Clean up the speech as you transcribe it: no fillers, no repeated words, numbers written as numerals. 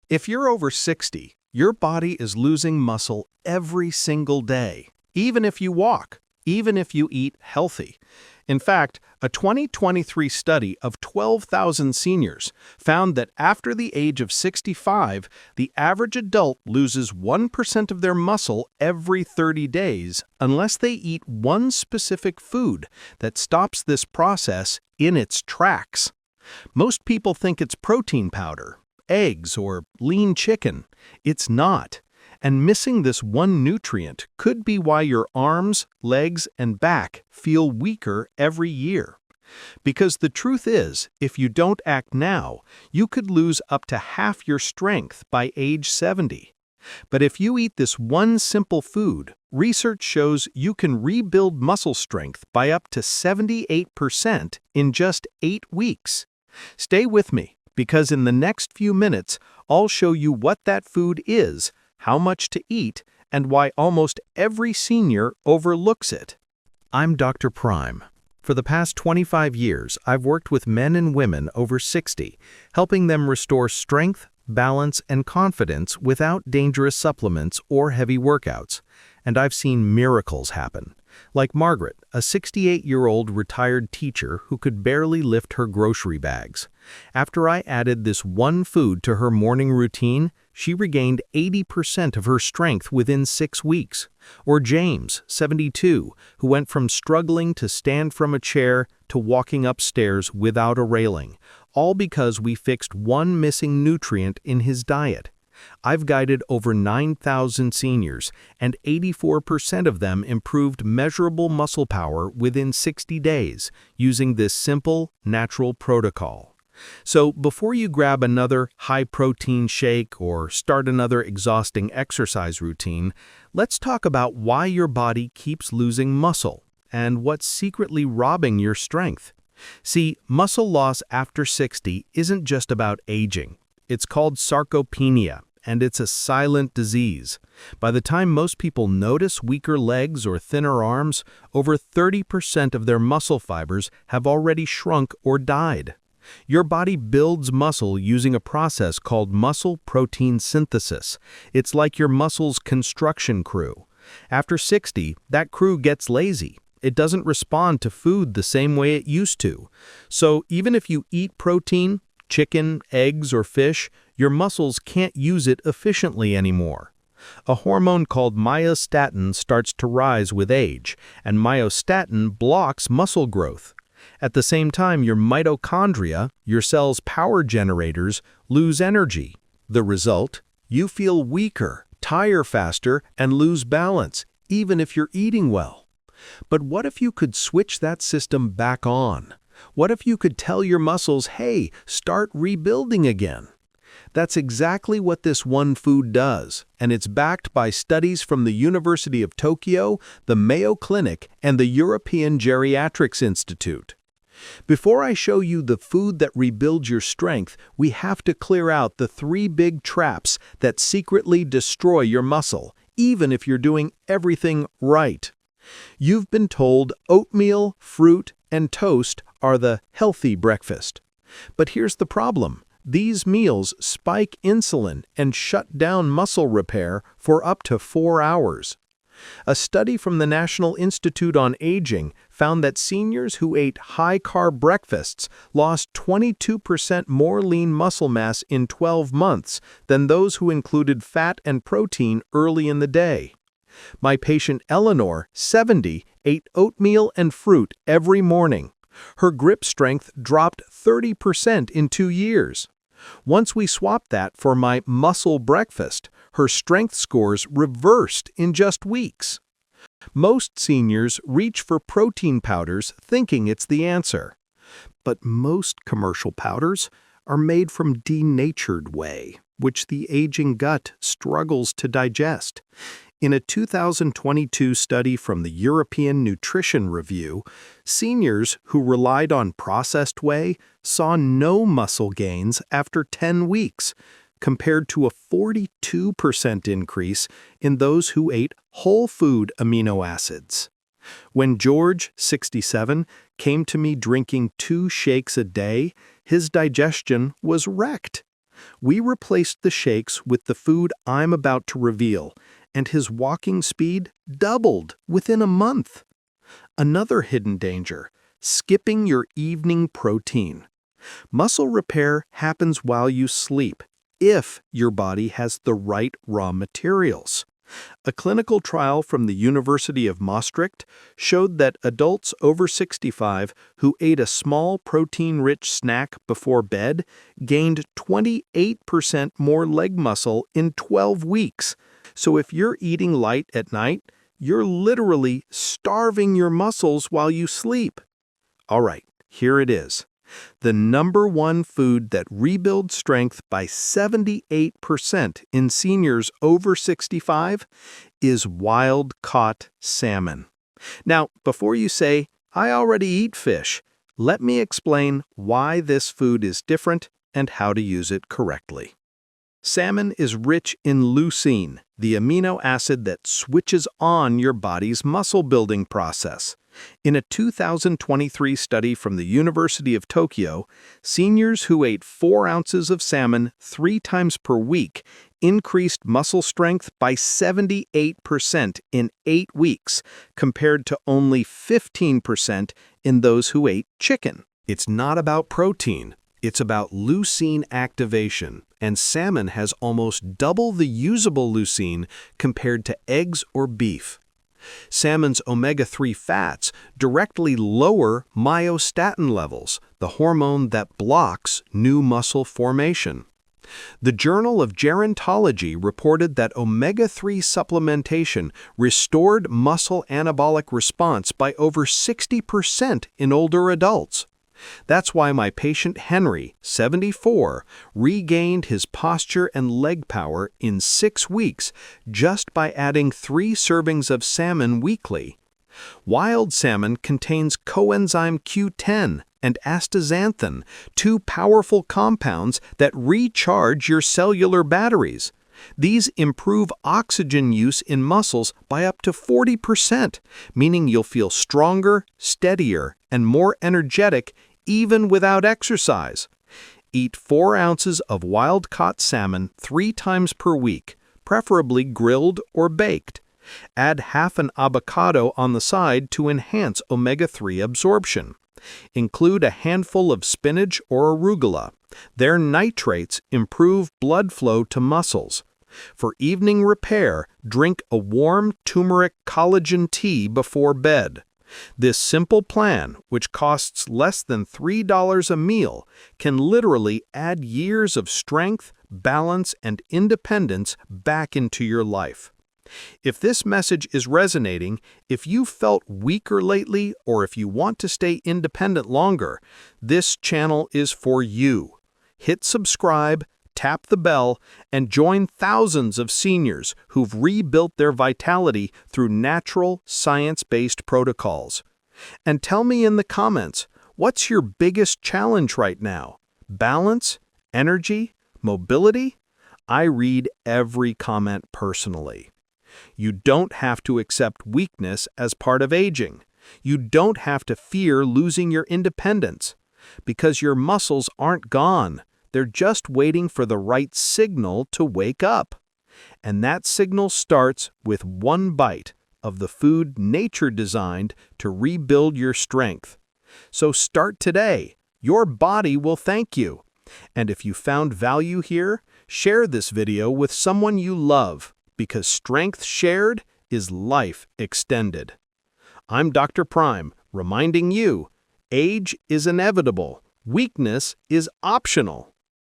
If you're over 60, your body is losing muscle every single day, even if you walk, even if you eat healthy. In fact, a 2023 study of 12,000 seniors found that after the age of 65, the average adult loses 1% of their muscle every 30 days unless they eat one specific food that stops this process in its tracks. Most people think it's protein powder, eggs, or lean chicken. It's not. And missing this one nutrient could be why your arms, legs, and back feel weaker every year. Because the truth is, if you don't act now, you could lose up to half your strength by age 70. But if you eat this one simple food, research shows you can rebuild muscle strength by up to 78% in just 8 weeks. Stay with me, because in the next few minutes, I'll show you what that food is, how much to eat, and why almost every senior overlooks it. I'm Dr. Prime. For the past 25 years, I've worked with men and women over 60, helping them restore strength, balance, and confidence without dangerous supplements or heavy workouts. And I've seen miracles happen. Like Margaret, a 68-year-old retired teacher who could barely lift her grocery bags. After I added this one food to her morning routine, she regained 80% of her strength within 6 weeks. Or James, 72, who went from struggling to stand from a chair to walking upstairs without a railing, all because we fixed one missing nutrient in his diet. I've guided over 9,000 seniors, and 84% of them improved measurable muscle power within 60 days using this simple, natural protocol. So before you grab another high-protein shake or start another exhausting exercise routine, let's talk about why your body keeps losing muscle and what's secretly robbing your strength. See, muscle loss after 60 isn't just about aging. It's called sarcopenia, and it's a silent disease. By the time most people notice weaker legs or thinner arms, over 30% of their muscle fibers have already shrunk or died. Your body builds muscle using a process called muscle protein synthesis. It's like your muscle's construction crew. After 60, that crew gets lazy. It doesn't respond to food the same way it used to. So even if you eat protein, chicken, eggs, or fish, your muscles can't use it efficiently anymore. A hormone called myostatin starts to rise with age, and myostatin blocks muscle growth. At the same time, your mitochondria, your cell's power generators, lose energy. The result? You feel weaker, tire faster, and lose balance, even if you're eating well. But what if you could switch that system back on? What if you could tell your muscles, hey, start rebuilding again? That's exactly what this one food does, and it's backed by studies from the University of Tokyo, the Mayo Clinic, and the European Geriatrics Institute. Before I show you the food that rebuilds your strength, we have to clear out the 3 big traps that secretly destroy your muscle, even if you're doing everything right. You've been told oatmeal, fruit, and toast are the healthy breakfast. But here's the problem. These meals spike insulin and shut down muscle repair for up to 4 hours. A study from the National Institute on Aging found that seniors who ate high-carb breakfasts lost 22% more lean muscle mass in 12 months than those who included fat and protein early in the day. My patient Eleanor, 70, ate oatmeal and fruit every morning. Her grip strength dropped 30% in 2 years. Once we swapped that for my muscle breakfast, her strength scores reversed in just weeks. Most seniors reach for protein powders thinking it's the answer. But most commercial powders are made from denatured whey, which the aging gut struggles to digest. In a 2022 study from the European Nutrition Review, seniors who relied on processed whey saw no muscle gains after 10 weeks, compared to a 42% increase in those who ate whole food amino acids. When George, 67, came to me drinking 2 shakes a day, his digestion was wrecked. We replaced the shakes with the food I'm about to reveal, and his walking speed doubled within a month. Another hidden danger: skipping your evening protein. Muscle repair happens while you sleep, if your body has the right raw materials. A clinical trial from the University of Maastricht showed that adults over 65 who ate a small protein-rich snack before bed gained 28% more leg muscle in 12 weeks. So if you're eating light at night, you're literally starving your muscles while you sleep. All right, here it is. The #1 food that rebuilds strength by 78% in seniors over 65 is wild-caught salmon. Now, before you say, "I already eat fish," let me explain why this food is different and how to use it correctly. Salmon is rich in leucine, the amino acid that switches on your body's muscle-building process. In a 2023 study from the University of Tokyo, seniors who ate 4 ounces of salmon 3 times per week increased muscle strength by 78% in 8 weeks, compared to only 15% in those who ate chicken. It's not about protein, it's about leucine activation, and salmon has almost double the usable leucine compared to eggs or beef. Salmon's omega-3 fats directly lower myostatin levels, the hormone that blocks new muscle formation. The Journal of Gerontology reported that omega-3 supplementation restored muscle anabolic response by over 60% in older adults. That's why my patient Henry, 74, regained his posture and leg power in 6 weeks just by adding 3 servings of salmon weekly. Wild salmon contains coenzyme Q10 and astaxanthin, 2 powerful compounds that recharge your cellular batteries. These improve oxygen use in muscles by up to 40%, meaning you'll feel stronger, steadier, and more energetic even without exercise. Eat 4 ounces of wild-caught salmon 3 times per week, preferably grilled or baked. Add half an avocado on the side to enhance omega-3 absorption. Include a handful of spinach or arugula. Their nitrates improve blood flow to muscles. For evening repair, drink a warm turmeric collagen tea before bed. This simple plan, which costs less than $3 a meal, can literally add years of strength, balance, and independence back into your life. If this message is resonating, if you've felt weaker lately, or if you want to stay independent longer, this channel is for you. Hit subscribe, tap the bell, and join thousands of seniors who've rebuilt their vitality through natural, science-based protocols. And tell me in the comments, what's your biggest challenge right now? Balance? Energy? Mobility? I read every comment personally. You don't have to accept weakness as part of aging. You don't have to fear losing your independence, because your muscles aren't gone. They're just waiting for the right signal to wake up. And that signal starts with 1 bite of the food nature designed to rebuild your strength. So start today. Your body will thank you. And if you found value here, share this video with someone you love, because strength shared is life extended. I'm Dr. Prime, reminding you, age is inevitable. Weakness is optional.